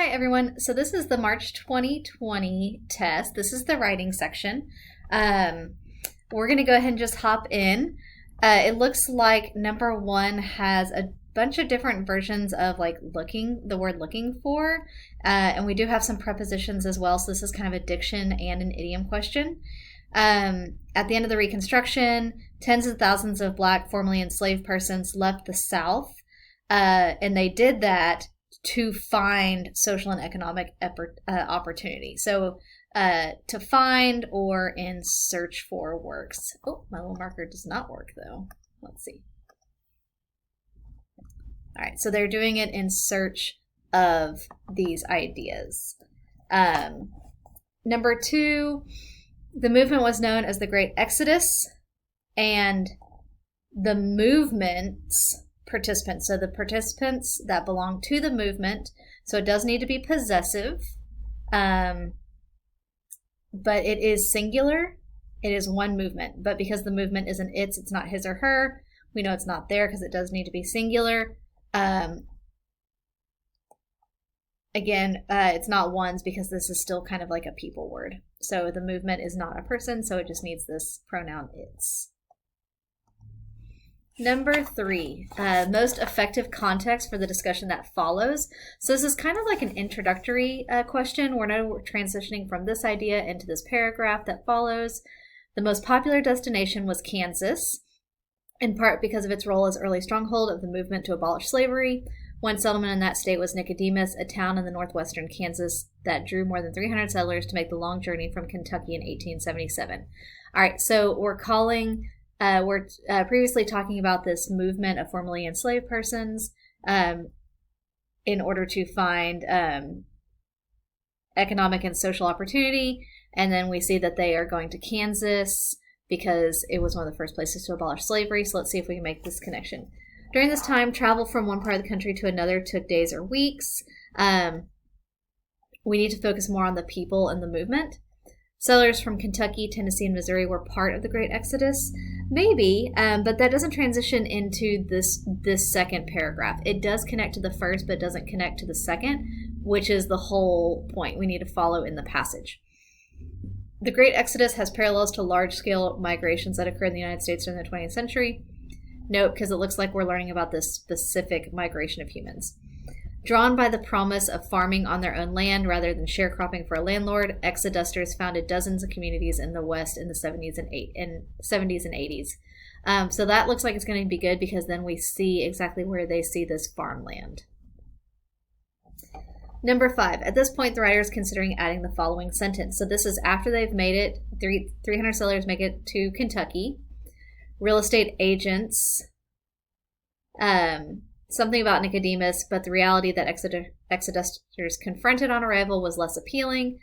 Hi everyone. So this is the March 2020 test. This is the writing section. We're going to go ahead and just hop in. It looks like number one has a bunch of different versions of like the word looking for. And we do have some prepositions as well. So this is kind of a diction and an idiom question. At the end of the Reconstruction, tens of thousands of Black formerly enslaved persons left the South. And they did that to find social and economic opportunity. So to find or in search for works. Oh, my little marker does not work though. Let's see. All right, so they're doing it in search of these ideas. Number two, the movement was known as the Great Exodus, and the movement's participants, so the participants that belong to the movement, so it does need to be possessive, but it is singular. It is one movement, but because the movement isn't it's not his or her, we know it's not there because it does need to be singular. Again, it's not ones because this is still kind of like a people word. So the movement is not a person, so it just needs this pronoun its. Number three, most effective context for the discussion that follows. So this is kind of like an introductory question. We're now transitioning from this idea into this paragraph that follows. The most popular destination was Kansas, in part because of its role as early stronghold of the movement to abolish slavery. One settlement in that state was Nicodemus, a town in the northwestern Kansas that drew more than 300 settlers to make the long journey from Kentucky in 1877. All right, so we're previously talking about this movement of formerly enslaved persons in order to find economic and social opportunity. And then we see that they are going to Kansas because it was one of the first places to abolish slavery. So let's see if we can make this connection. During this time, travel from one part of the country to another took days or weeks. We need to focus more on the people and the movement. Settlers from Kentucky, Tennessee, and Missouri were part of the Great Exodus. Maybe, but that doesn't transition into this second paragraph. It does connect to the first, but doesn't connect to the second, which is the whole point we need to follow in the passage. The Great Exodus has parallels to large-scale migrations that occurred in the United States during the 20th century. Note, because it looks like we're learning about this specific migration of humans. Drawn by the promise of farming on their own land rather than sharecropping for a landlord, exodusters founded dozens of communities in the West in the 70s and 80s. So that looks like it's going to be good because then we see exactly where they see this farmland. Number five, at this point, the writer is considering adding the following sentence. So this is after they've made it, 300 settlers make it to Kentucky. Real estate agents, something about Nicodemus, but the reality that exodusters confronted on arrival was less appealing.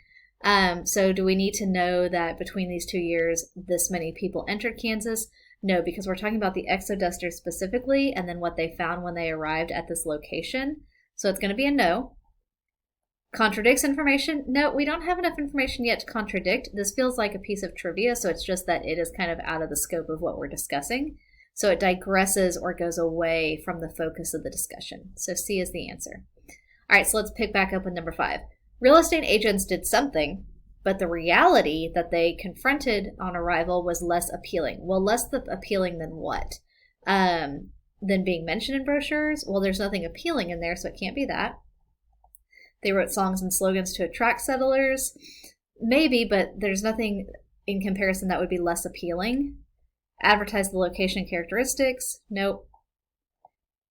So do we need to know that between these 2 years, this many people entered Kansas? No, because we're talking about the exodusters specifically and then what they found when they arrived at this location. So it's going to be a no. Contradicts information? No, we don't have enough information yet to contradict. This feels like a piece of trivia, so it's just that it is kind of out of the scope of what we're discussing. So it digresses or goes away from the focus of the discussion. So C is the answer. All right, so let's pick back up with number five. Real estate agents did something, but the reality that they confronted on arrival was less appealing. Well, less appealing than what? Than being mentioned in brochures? Well, there's nothing appealing in there, so it can't be that. They wrote songs and slogans to attract settlers. Maybe, but there's nothing in comparison that would be less appealing. Advertise the location characteristics. Nope.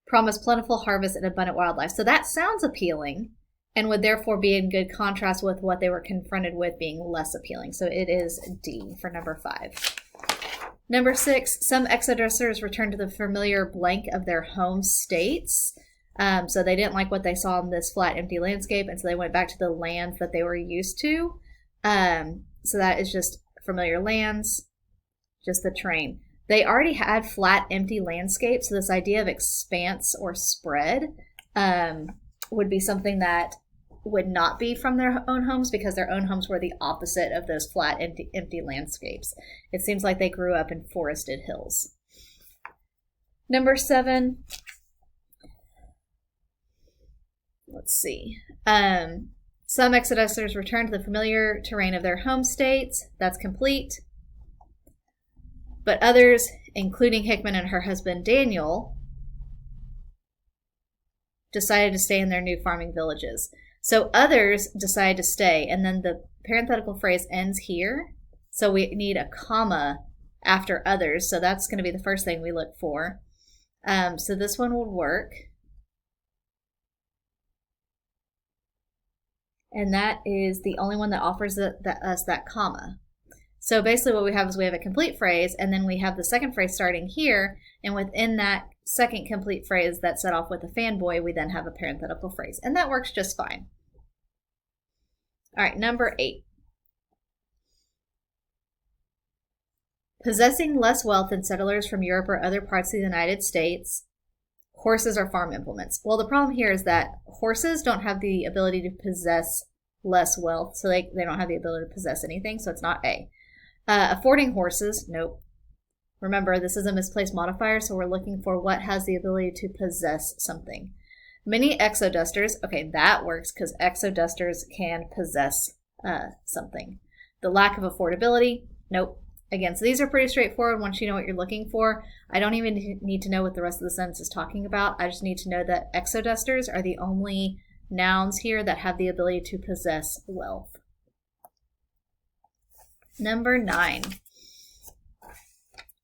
Promise plentiful harvest and abundant wildlife. So that sounds appealing and would therefore be in good contrast with what they were confronted with being less appealing. So it is D for number five. Number six, some exodusters returned to the familiar blank of their home states. So they didn't like what they saw in this flat, empty landscape, and so they went back to the lands that they were used to. So that is just familiar lands, just the terrain. They already had flat, empty landscapes, so this idea of expanse or spread would be something that would not be from their own homes because their own homes were the opposite of those flat, empty landscapes. It seems like they grew up in forested hills. Number 7, let's see. Some exodusters return to the familiar terrain of their home states. That's complete. But others, including Hickman and her husband Daniel, decided to stay in their new farming villages. So others decided to stay, and then the parenthetical phrase ends here. So we need a comma after others. So that's going to be the first thing we look for. So this one will work. And that is the only one that offers us that comma. So basically what we have is we have a complete phrase, and then we have the second phrase starting here, and within that second complete phrase that set off with a fanboy, we then have a parenthetical phrase. And that works just fine. All right, number 8. Possessing less wealth than settlers from Europe or other parts of the United States, horses or farm implements. Well, the problem here is that horses don't have the ability to possess less wealth, so they don't have the ability to possess anything, so it's not A. Affording horses, nope. Remember, this is a misplaced modifier, so we're looking for what has the ability to possess something. Many exodusters, okay, that works because exodusters can possess something. The lack of affordability, nope. Again, so these are pretty straightforward once you know what you're looking for. I don't even need to know what the rest of the sentence is talking about. I just need to know that exodusters are the only nouns here that have the ability to possess wealth. Number 9.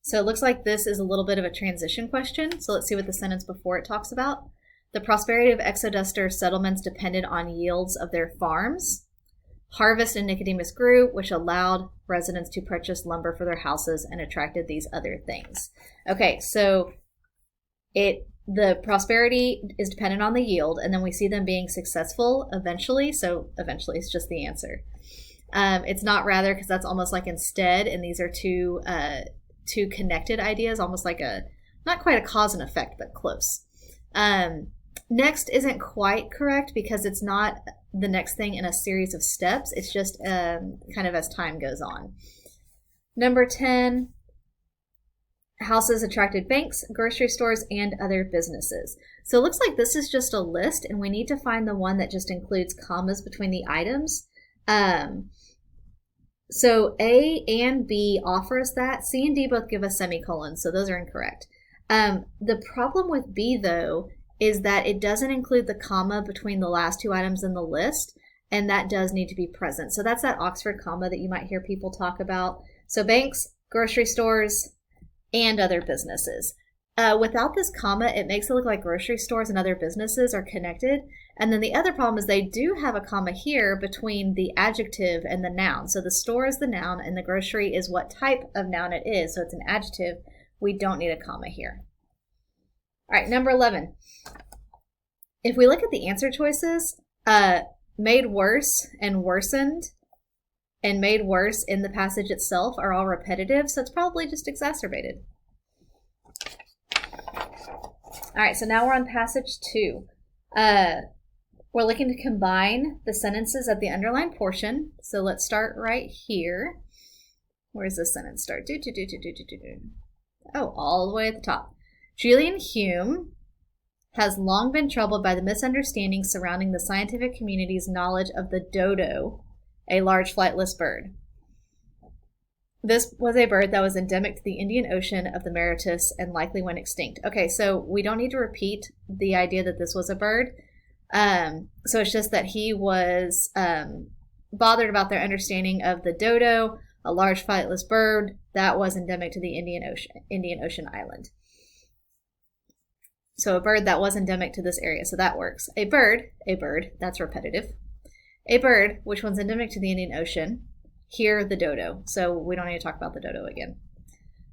So it looks like this is a little bit of a transition question. So let's see what the sentence before it talks about. The prosperity of exoduster settlements depended on yields of their farms. Harvest in Nicodemus grew, which allowed residents to purchase lumber for their houses and attracted these other things. Okay, so the prosperity is dependent on the yield, and then we see them being successful eventually. So eventually is just the answer. It's not rather, because that's almost like instead, and these are two connected ideas, almost like not quite a cause and effect, but close. Next isn't quite correct because it's not the next thing in a series of steps. It's just kind of as time goes on. Number 10, houses attracted banks, grocery stores, and other businesses. So it looks like this is just a list, and we need to find the one that just includes commas between the items. So A and B offer us that. C and D both give us semicolons, so those are incorrect. The problem with B, though, is that it doesn't include the comma between the last two items in the list, and that does need to be present. So that's that Oxford comma that you might hear people talk about. So banks, grocery stores, and other businesses. Without this comma, it makes it look like grocery stores and other businesses are connected. And then the other problem is they do have a comma here between the adjective and the noun. So the store is the noun, and the grocery is what type of noun it is. So it's an adjective. We don't need a comma here. All right, number 11. If we look at the answer choices, made worse and worsened and made worse in the passage itself are all repetitive, so it's probably just exacerbated. All right, so now we're on passage 2. We're looking to combine the sentences at the underlined portion. So let's start right here. Where does this sentence start? Oh, all the way at the top. Julian Hume has long been troubled by the misunderstandings surrounding the scientific community's knowledge of the dodo, a large flightless bird. This was a bird that was endemic to the Indian Ocean of the Mauritius and likely went extinct. Okay, so we don't need to repeat the idea that this was a bird. So it's just that he was bothered about their understanding of the dodo, a large flightless bird that was endemic to the Indian Ocean island. So a bird that was endemic to this area, so that works. A bird, that's repetitive. A bird, which one's endemic to the Indian Ocean. Here, the dodo. So we don't need to talk about the dodo again.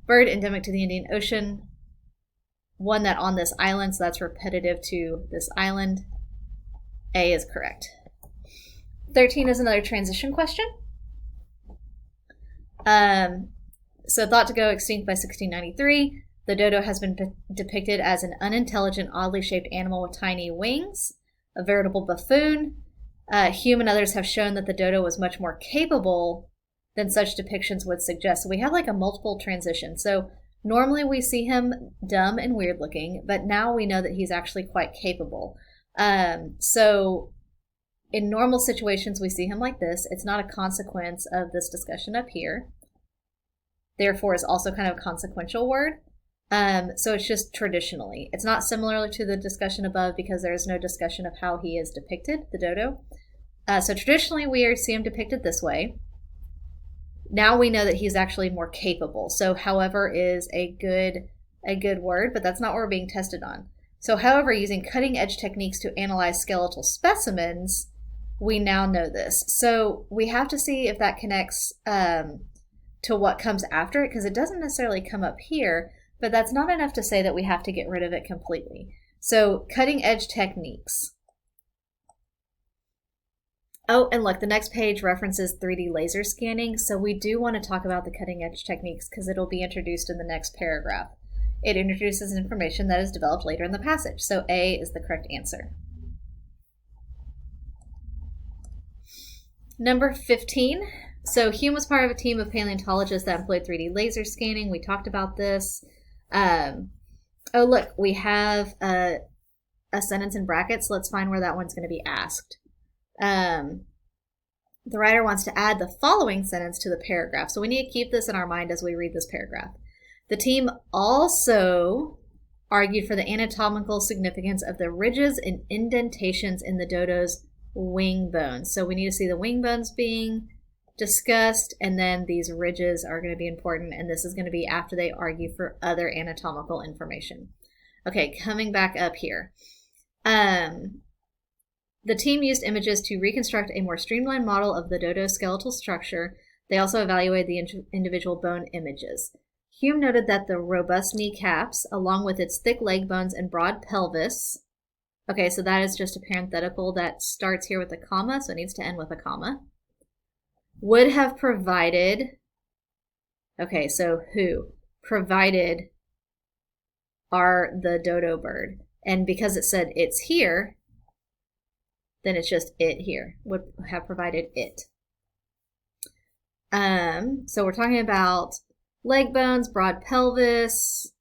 Bird endemic to the Indian Ocean. One that on this island, so that's repetitive to this island. A is correct. 13 is another transition question. So thought to go extinct by 1693. The dodo has been depicted as an unintelligent, oddly shaped animal with tiny wings, a veritable buffoon. Hume and others have shown that the dodo was much more capable than such depictions would suggest. So we have like a multiple transition. So normally we see him dumb and weird looking, but now we know that he's actually quite capable. So in normal situations, we see him like this. It's not a consequence of this discussion up here. Therefore is also kind of a consequential word. So it's just traditionally. It's not similar to the discussion above because there is no discussion of how he is depicted, the dodo. So traditionally we see him depicted this way. Now we know that he's actually more capable. So however is a good word, but that's not what we're being tested on. So however, using cutting edge techniques to analyze skeletal specimens, we now know this. So we have to see if that connects to what comes after it, because it doesn't necessarily come up here, but that's not enough to say that we have to get rid of it completely. So cutting edge techniques. Oh, and look, the next page references 3D laser scanning. So we do want to talk about the cutting edge techniques because it'll be introduced in the next paragraph. It introduces information that is developed later in the passage. So A is the correct answer. Number 15. So Hume was part of a team of paleontologists that employed 3D laser scanning. We talked about this. Oh, look, we have a sentence in brackets. Let's find where that one's going to be asked. The writer wants to add the following sentence to the paragraph. So we need to keep this in our mind as we read this paragraph. The team also argued for the anatomical significance of the ridges and indentations in the dodo's wing bones. So we need to see the wing bones being discussed, and then these ridges are going to be important, and this is going to be after they argue for other anatomical information. Okay, coming back up here. The team used images to reconstruct a more streamlined model of the dodo skeletal structure. They also evaluated the individual bone images. Hume noted that the robust kneecaps, along with its thick leg bones and broad pelvis, okay, so that is just a parenthetical that starts here with a comma, so it needs to end with a comma, would have provided, okay, so who? Provided are the dodo bird. And because it said it's here, then it's just it here, would have provided it. So we're talking about leg bones, broad pelvis.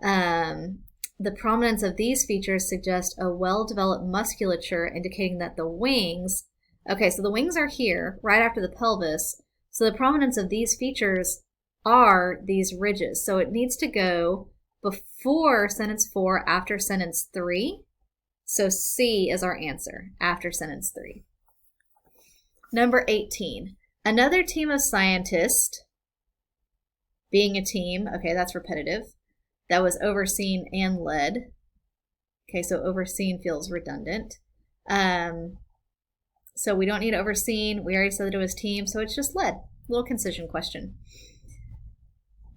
The prominence of these features suggest a well-developed musculature, indicating that the wings, okay, so the wings are here, right after the pelvis. So the prominence of these features are these ridges. So it needs to go before sentence 4, after sentence 3. So C is our answer, after sentence 3. Number 18. Another team of scientists, being a team, okay, that's repetitive, that was overseen and led. Okay, so overseen feels redundant. So we don't need overseen. We already said that it was team, so it's just led. Little concision question.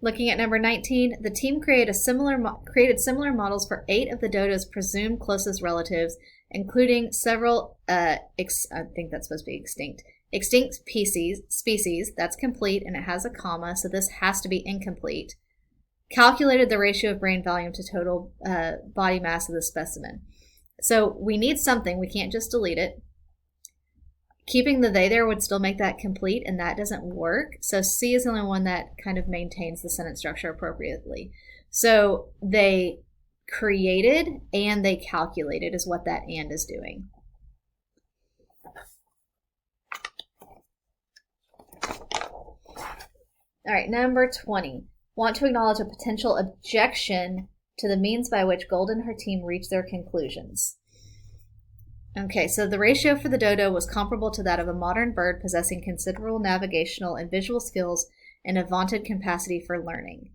Looking at number 19, the team created similar models for 8 of the dodo's presumed closest relatives, including several, I think that's supposed to be extinct species, that's complete, and it has a comma, so this has to be incomplete. Calculated the ratio of brain volume to total body mass of the specimen. So we need something, we can't just delete it. Keeping the they there would still make that complete, and that doesn't work. So C is the only one that kind of maintains the sentence structure appropriately. So they created and they calculated is what that and is doing. All right, number 20. Want to acknowledge a potential objection to the means by which Gould and her team reached their conclusions. Okay, so the ratio for the dodo was comparable to that of a modern bird possessing considerable navigational and visual skills and a vaunted capacity for learning.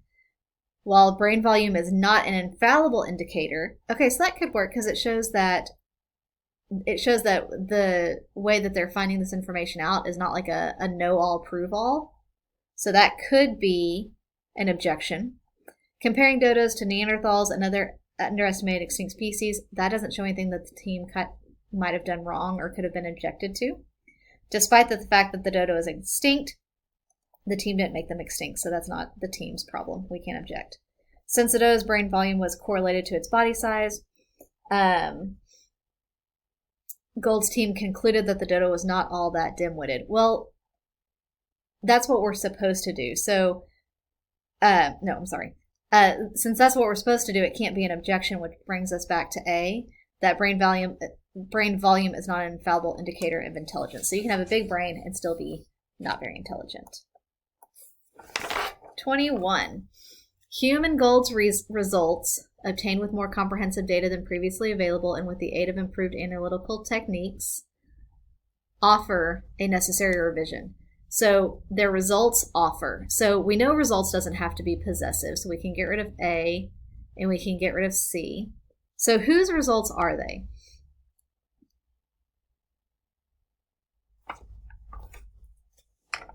While brain volume is not an infallible indicator, okay, so that could work because it shows that the way that they're finding this information out is not like a know-all, prove-all. So that could be an objection. Comparing dodos to Neanderthals and other underestimated extinct species, that doesn't show anything that the team might have done wrong or could have been objected to. Despite the fact that the dodo is extinct, the team didn't make them extinct, so that's not the team's problem. We can't object. Since the dodo's brain volume was correlated to its body size, Gould's team concluded that the dodo was not all that dim-witted. Well, that's what we're supposed to do. So, no, I'm sorry. Since that's what we're supposed to do, it can't be an objection, which brings us back to A. that brain volume is not an infallible indicator of intelligence. So you can have a big brain and still be not very intelligent. 21. Hume and Gould's results, obtained with more comprehensive data than previously available and with the aid of improved analytical techniques, offer a necessary revision. So their results offer. So we know results doesn't have to be possessive, so we can get rid of A and we can get rid of C. So whose results are they?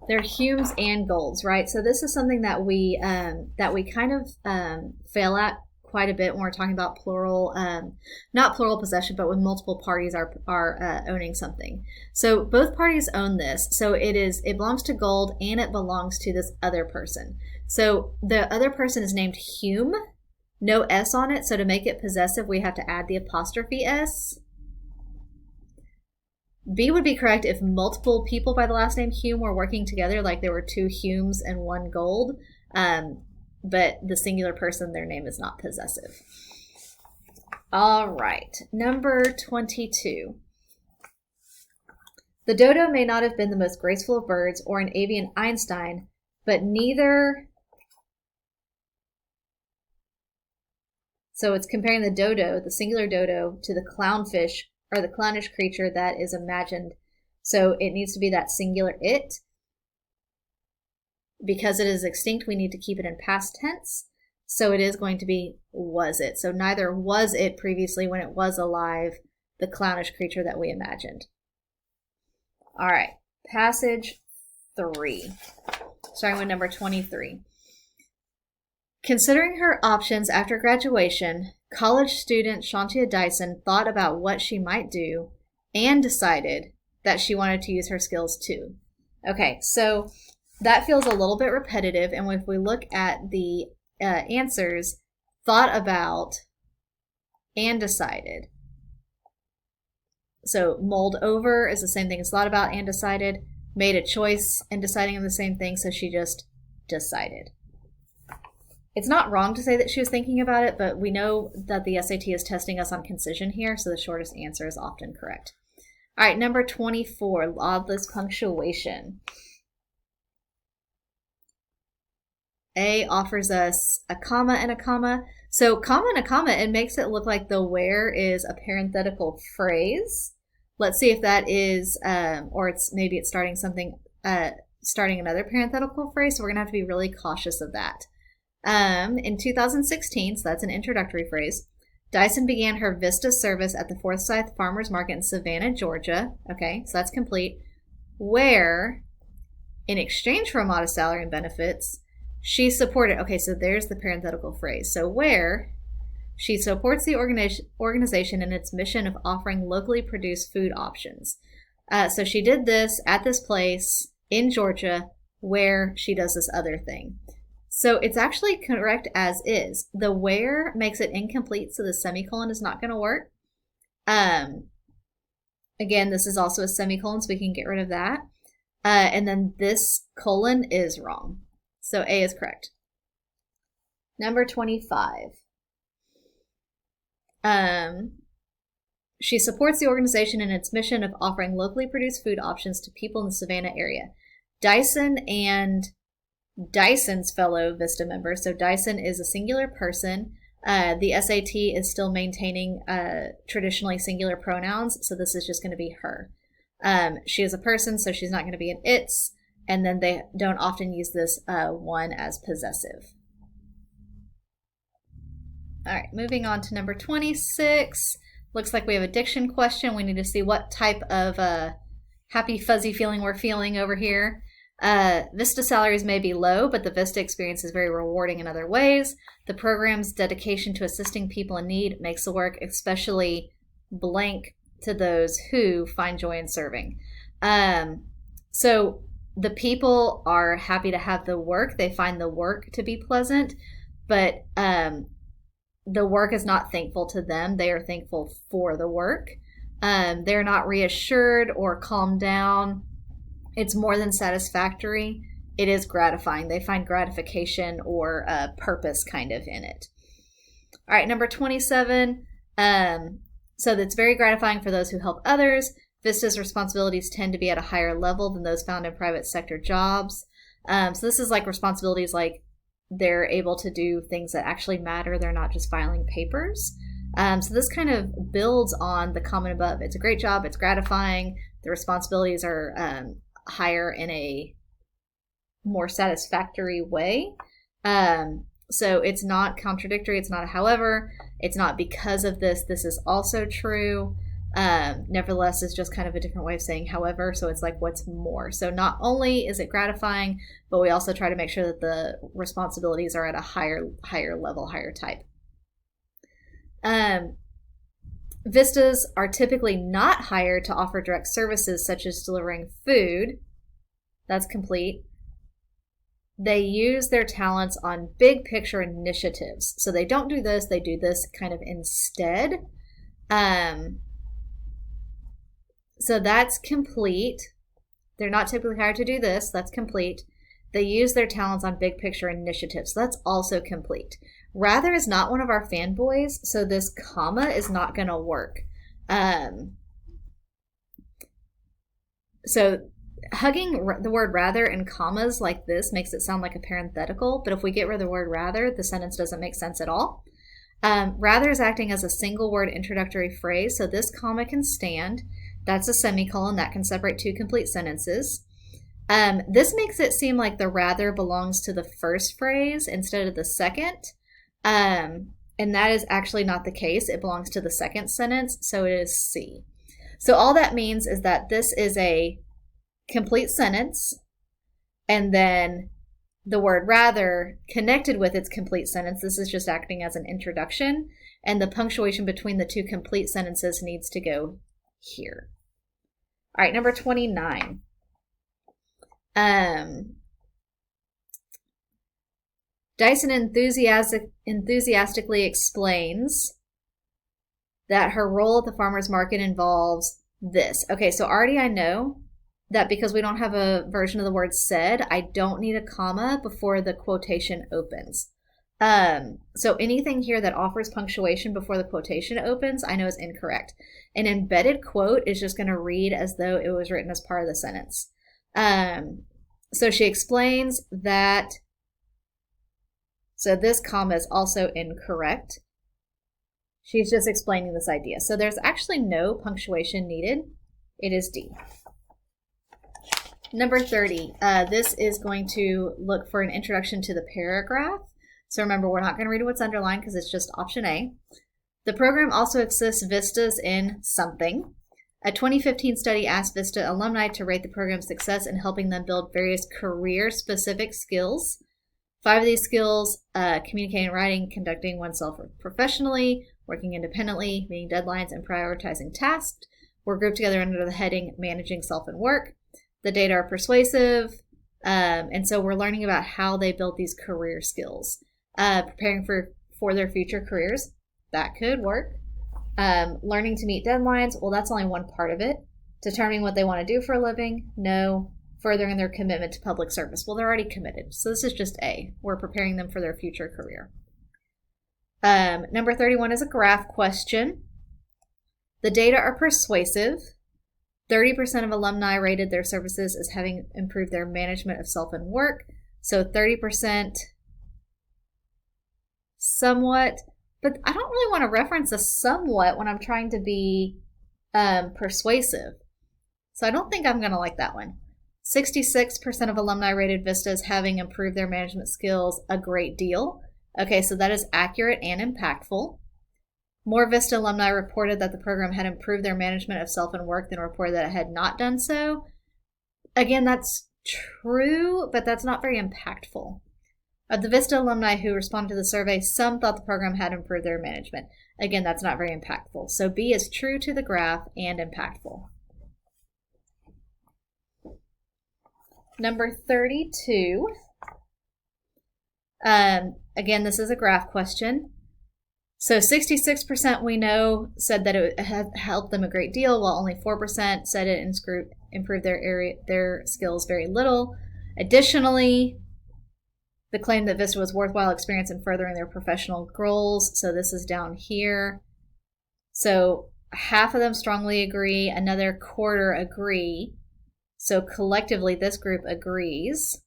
They're Hume's and Gould's, right? So this is something that we kind of fail at quite a bit when we're talking about plural, not plural possession, but when multiple parties are owning something. So both parties own this. So it belongs to Gould and it belongs to this other person. So the other person is named Hume, no S on it. So to make it possessive, we have to add the apostrophe S. B would be correct if multiple people by the last name Hume were working together, like there were two Humes and one Gould, but the singular person, their name is not possessive. All right, number 22. The dodo may not have been the most graceful of birds or an avian Einstein, but neither... So it's comparing the dodo, the singular dodo, to the clownfish, or the clownish creature that is imagined. So it needs to be that singular it. Because it is extinct, we need to keep it in past tense. So it is going to be was it. So neither was it previously when it was alive, the clownish creature that we imagined. All right, passage 3, starting with number 23. Considering her options after graduation, college student Shantia Dyson thought about what she might do and decided that she wanted to use her skills too. Okay, so that feels a little bit repetitive, and if we look at the answers, thought about and decided. So mulled over is the same thing as thought about and decided, made a choice and deciding on the same thing, so she just decided. It's not wrong to say that she was thinking about it, but we know that the SAT is testing us on concision here, so the shortest answer is often correct. All right, number 24, lawless punctuation. A offers us a comma and a comma. So comma and a comma, it makes it look like the where is a parenthetical phrase. Let's see if that is, or maybe it's starting something, starting another parenthetical phrase, so we're going to have to be really cautious of that. In 2016, so that's an introductory phrase, Dyson began her Vista service at the Forsyth Farmers Market in Savannah, Georgia. Okay, so that's complete. Where, in exchange for a modest salary and benefits, she supported, okay, so there's the parenthetical phrase. So where she supports the organization in its mission of offering locally produced food options. So she did this at this place in Georgia where she does this other thing. So it's actually correct as is. The where makes it incomplete, so the semicolon is not going to work. Again, this is also a semicolon, so we can get rid of that. And then this colon is wrong. So A is correct. Number 25. She supports the organization in its mission of offering locally produced food options to people in the Savannah area. Dyson and Dyson's fellow Vista member. So Dyson is a singular person. The SAT is still maintaining traditionally singular pronouns, so this is just going to be her. She is a person, so she's not going to be an its, and then they don't often use this one as possessive. All right, moving on to number 26. Looks like we have a diction question. We need to see what type of happy fuzzy feeling we're feeling over here. Vista salaries may be low, but the Vista experience is very rewarding in other ways. The program's dedication to assisting people in need makes the work especially blank to those who find joy in serving. So the people are happy to have the work. They find the work to be pleasant, but the work is not thankful to them. They are thankful for the work. They're not reassured or calmed down. It's more than satisfactory. It is gratifying. They find gratification or purpose kind of in it. All right, number 27. So that's very gratifying for those who help others. Vista's responsibilities tend to be at a higher level than those found in private sector jobs. So this is like responsibilities like they're able to do things that actually matter. They're not just filing papers. So this kind of builds on the comment above. It's a great job. It's gratifying. The responsibilities are higher in a more satisfactory way. So it's not contradictory. It's not a however. It's not because of this. This is also true. Nevertheless, it's just kind of a different way of saying however. So it's like what's more. So not only is it gratifying, but we also try to make sure that the responsibilities are at a higher level, higher type. Vistas are typically not hired to offer direct services such as delivering food. That's complete. They use their talents on big picture initiatives. So they don't do this, they do this kind of instead. So that's complete. They're not typically hired to do this. That's complete. They use their talents on big picture initiatives. So that's also complete. Rather is not one of our fanboys, so this comma is not going to work. So hugging the word rather in commas like this makes it sound like a parenthetical, but if we get rid of the word rather, the sentence doesn't make sense at all. Rather is acting as a single word introductory phrase, so this comma can stand. That's a semicolon that can separate two complete sentences. This makes it seem like the rather belongs to the first phrase instead of the second. And that is actually not the case. It belongs to the second sentence, so it is C. So all that means is that this is a complete sentence, and then the word rather connected with its complete sentence. This is just acting as an introduction, and the punctuation between the two complete sentences needs to go here. All right, number 29. Dyson enthusiastically explains that her role at the farmer's market involves this. Okay, so already I know that because we don't have a version of the word said, I don't need a comma before the quotation opens. So anything here that offers punctuation before the quotation opens, I know is incorrect. An embedded quote is just going to read as though it was written as part of the sentence. So she explains that, so this comma is also incorrect. She's just explaining this idea. So there's actually no punctuation needed. It is D. Number 30, this is going to look for an introduction to the paragraph. So remember, we're not going to read what's underlined because it's just option A. The program also assists Vistas in something. A 2015 study asked Vista alumni to rate the program's success in helping them build various career-specific skills. 5 of these skills, communicating, writing, conducting oneself professionally, working independently, meeting deadlines, and prioritizing tasks, were grouped together under the heading Managing Self and Work. The data are persuasive, and so we're learning about how they built these career skills. Preparing for their future careers, that could work. Learning to meet deadlines, well, that's only one part of it. Determining what they want to do for a living, no. Furthering their commitment to public service, well, they're already committed. So this is just A. We're preparing them for their future career. Number 31 is a graph question. The data are persuasive. 30% of alumni rated their services as having improved their management of self and work. So 30% somewhat, but I don't really want to reference a somewhat when I'm trying to be persuasive. So I don't think I'm going to like that one. 66% of alumni rated Vista as having improved their management skills a great deal. Okay, so that is accurate and impactful. More Vista alumni reported that the program had improved their management of self and work than reported that it had not done so. Again, that's true, but that's not very impactful. Of the Vista alumni who responded to the survey, some thought the program had improved their management. Again, that's not very impactful. So B is true to the graph and impactful. Number 32. Again, this is a graph question. So 66% we know said that it had helped them a great deal, while only 4% said it improved their skills very little. Additionally, the claim that Vista was worthwhile experience in furthering their professional goals. So this is down here. So half of them strongly agree, another quarter agree. So collectively, this group agrees.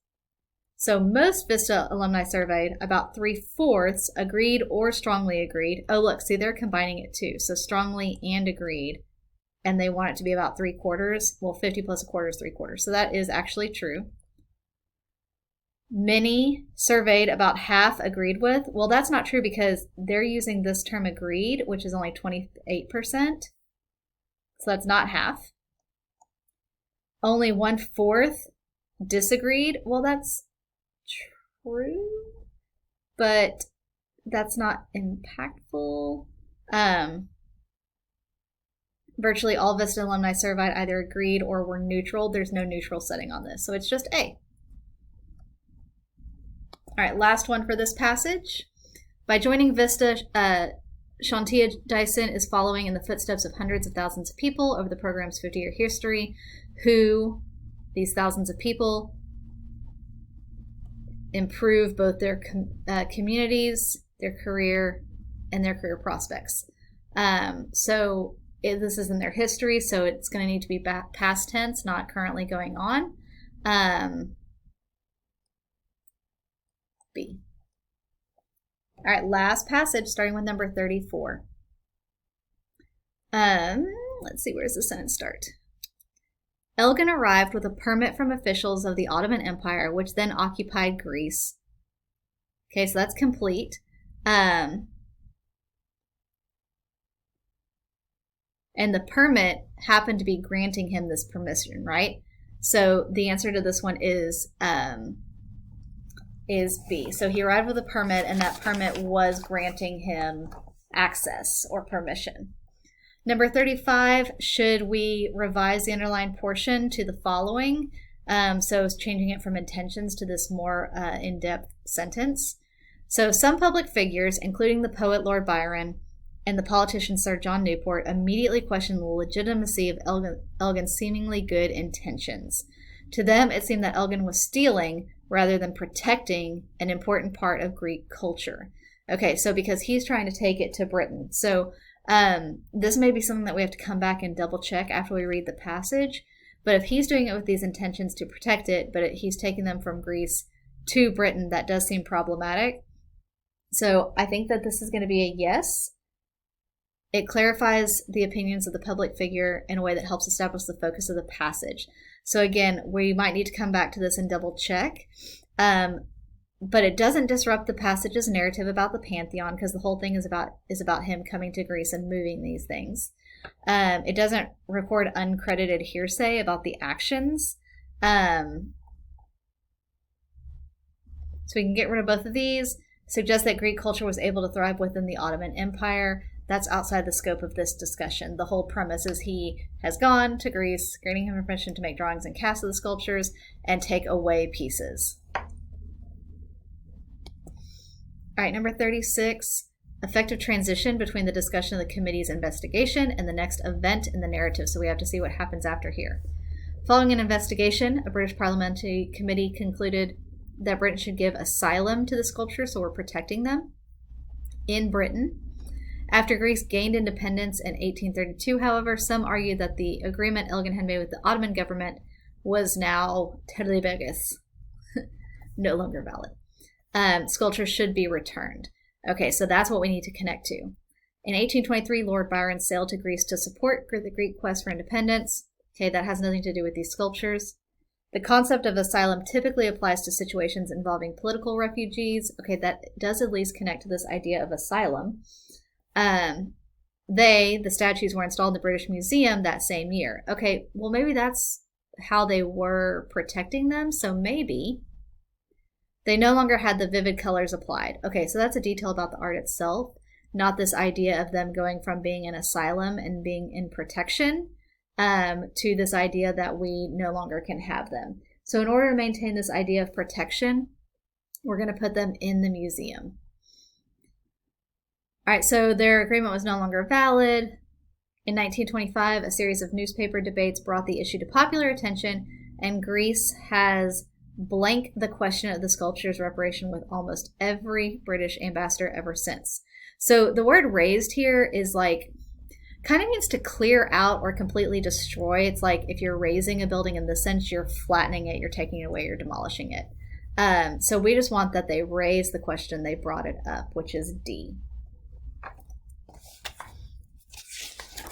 So most Vista alumni surveyed, about 3/4 agreed or strongly agreed. Oh, look, see, they're combining it too. So strongly and agreed. And they want it to be about 3/4. Well, 50 plus a quarter is 3/4. So that is actually true. Many surveyed, about half agreed with. Well, that's not true because they're using this term agreed, which is only 28%. So that's not half. Only 1/4 disagreed. Well, that's true, but that's not impactful. Virtually all Vista alumni surveyed either agreed or were neutral. There's no neutral setting on this, so it's just A. All right, last one for this passage. By joining Vista, Shantia Dyson is following in the footsteps of hundreds of thousands of people over the program's 50-year history, who, these thousands of people, improve both their communities, their career, and their career prospects. This is in their history, so it's going to need to be past tense, not currently going on. B. All right, last passage, starting with number 34. Let's see, where does the sentence start? Elgin arrived with a permit from officials of the Ottoman Empire, which then occupied Greece. Okay, so that's complete. And the permit happened to be granting him this permission, right? So the answer to this one is B. So he arrived with a permit, and that permit was granting him access or permission. Number 35, should we revise the underlined portion to the following? So it's changing it from intentions to this more in-depth sentence. So some public figures, including the poet Lord Byron and the politician Sir John Newport, immediately questioned the legitimacy of Elgin's seemingly good intentions. To them, it seemed that Elgin was stealing rather than protecting an important part of Greek culture. Okay, so because he's trying to take it to Britain. So this may be something that we have to come back and double check after we read the passage. But if he's doing it with these intentions to protect it, but he's taking them from Greece to Britain, that does seem problematic. So I think that this is going to be a yes. It clarifies the opinions of the public figure in a way that helps establish the focus of the passage. So again, we might need to come back to this and double check. But it doesn't disrupt the passage's narrative about the Pantheon, because the whole thing is about him coming to Greece and moving these things. It doesn't record uncredited hearsay about the actions. So we can get rid of both of these. Suggest that Greek culture was able to thrive within the Ottoman Empire. That's outside the scope of this discussion. The whole premise is he has gone to Greece, granting him permission to make drawings and casts of the sculptures and take away pieces. All right, number 36, effective transition between the discussion of the committee's investigation and the next event in the narrative. So we have to see what happens after here. Following an investigation, a British parliamentary committee concluded that Britain should give asylum to the sculptures, so we're protecting them, in Britain. After Greece gained independence in 1832, however, some argued that the agreement Elgin had made with the Ottoman government was now terlibegus, no longer valid. Sculptures should be returned. Okay, so that's what we need to connect to. In 1823, Lord Byron sailed to Greece to support the Greek quest for independence. Okay, that has nothing to do with these sculptures. The concept of asylum typically applies to situations involving political refugees. Okay, that does at least connect to this idea of asylum. The statues were installed in the British Museum that same year. Okay, well, maybe that's how they were protecting them. So maybe they no longer had the vivid colors applied. Okay, so that's a detail about the art itself, not this idea of them going from being in asylum and being in protection to this idea that we no longer can have them. So in order to maintain this idea of protection, we're going to put them in the museum. All right, so their agreement was no longer valid. In 1925, a series of newspaper debates brought the issue to popular attention, and Greece has blanked the question of the sculpture's reparation with almost every British ambassador ever since. So the word raised here is like, kind of means to clear out or completely destroy. It's like if you're raising a building in this sense, you're flattening it, you're taking it away, you're demolishing it. So we just want that they raise the question, they brought it up, which is D.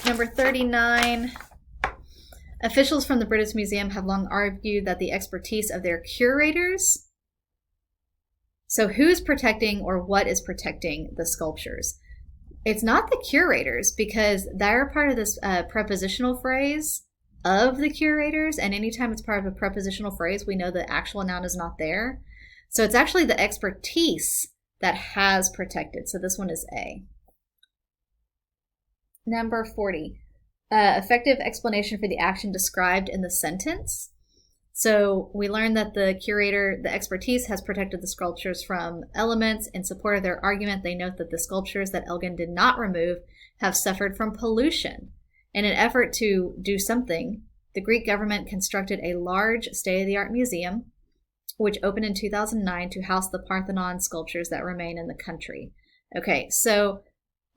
Number 39. Officials from the British Museum have long argued that the expertise of their curators. So who's protecting or what is protecting the sculptures? It's not the curators, because they're part of this prepositional phrase of the curators, and anytime it's part of a prepositional phrase, we know the actual noun is not there. So it's actually the expertise that has protected. So this one is A. Number 40. Effective explanation for the action described in the sentence. So we learned that the curator, the expertise, has protected the sculptures from elements. In support of their argument, they note that the sculptures that Elgin did not remove have suffered from pollution. In an effort to do something, the Greek government constructed a large state-of-the-art museum, which opened in 2009 to house the Parthenon sculptures that remain in the country. Okay, so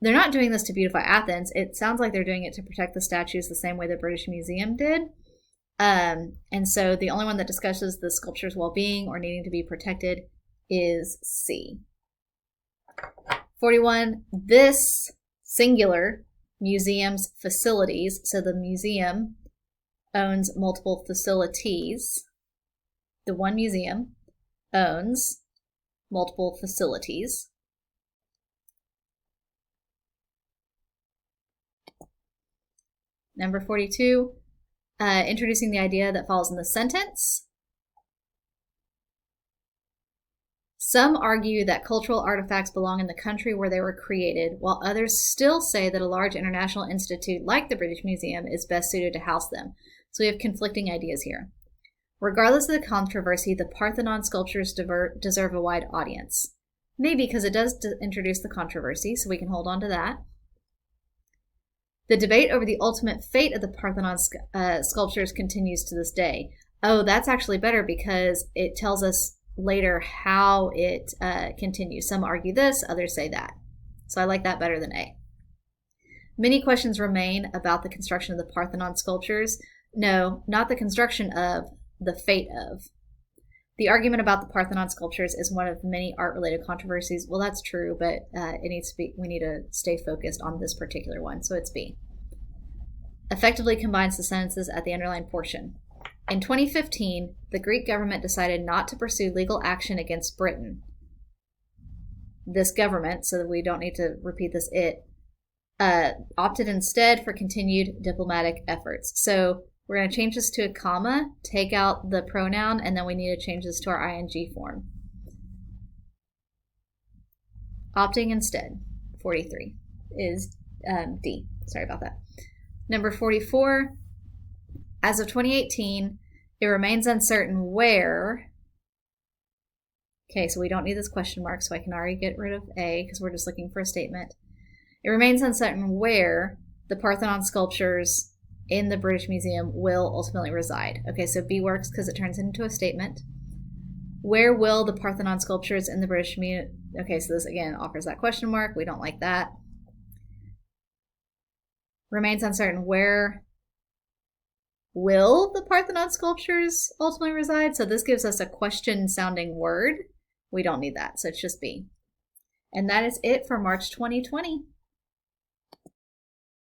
they're not doing this to beautify Athens. It sounds like they're doing it to protect the statues the same way the British Museum did. And so the only one that discusses the sculpture's well-being or needing to be protected is C. 41. This singular museum's facilities, so the museum owns multiple facilities. The one museum owns multiple facilities. Number 42, introducing the idea that follows in the sentence. Some argue that cultural artifacts belong in the country where they were created, while others still say that a large international institute like the British Museum is best suited to house them. So we have conflicting ideas here. Regardless of the controversy, the Parthenon sculptures deserve a wide audience. Maybe because it does introduce the controversy, so we can hold on to that. The debate over the ultimate fate of the Parthenon sculptures continues to this day. Oh, that's actually better because it tells us later how it continues. Some argue this, others say that. So I like that better than A. Many questions remain about the construction of the Parthenon sculptures. No, not the construction of, the fate of. The argument about the Parthenon sculptures is one of many art-related controversies. Well, that's true, but we need to stay focused on this particular one, so it's B. Effectively combines the sentences at the underlined portion. In 2015, the Greek government decided not to pursue legal action against Britain. This government, so that we don't need to repeat this, opted instead for continued diplomatic efforts. So we're going to change this to a comma, take out the pronoun, and then we need to change this to our ing form. Opting instead, 43, is D. Sorry about that. Number 44, as of 2018, it remains uncertain where. Okay, so we don't need this question mark, so I can already get rid of A because we're just looking for a statement. It remains uncertain where the Parthenon sculptures in the British Museum will ultimately reside. Okay, so B works because it turns into a statement. Where will the Parthenon sculptures in the British Museum? Okay, so this again offers that question mark. We don't like that. Remains uncertain where will the Parthenon sculptures ultimately reside? So this gives us a question-sounding word. We don't need that, so it's just B. And that is it for March 2020.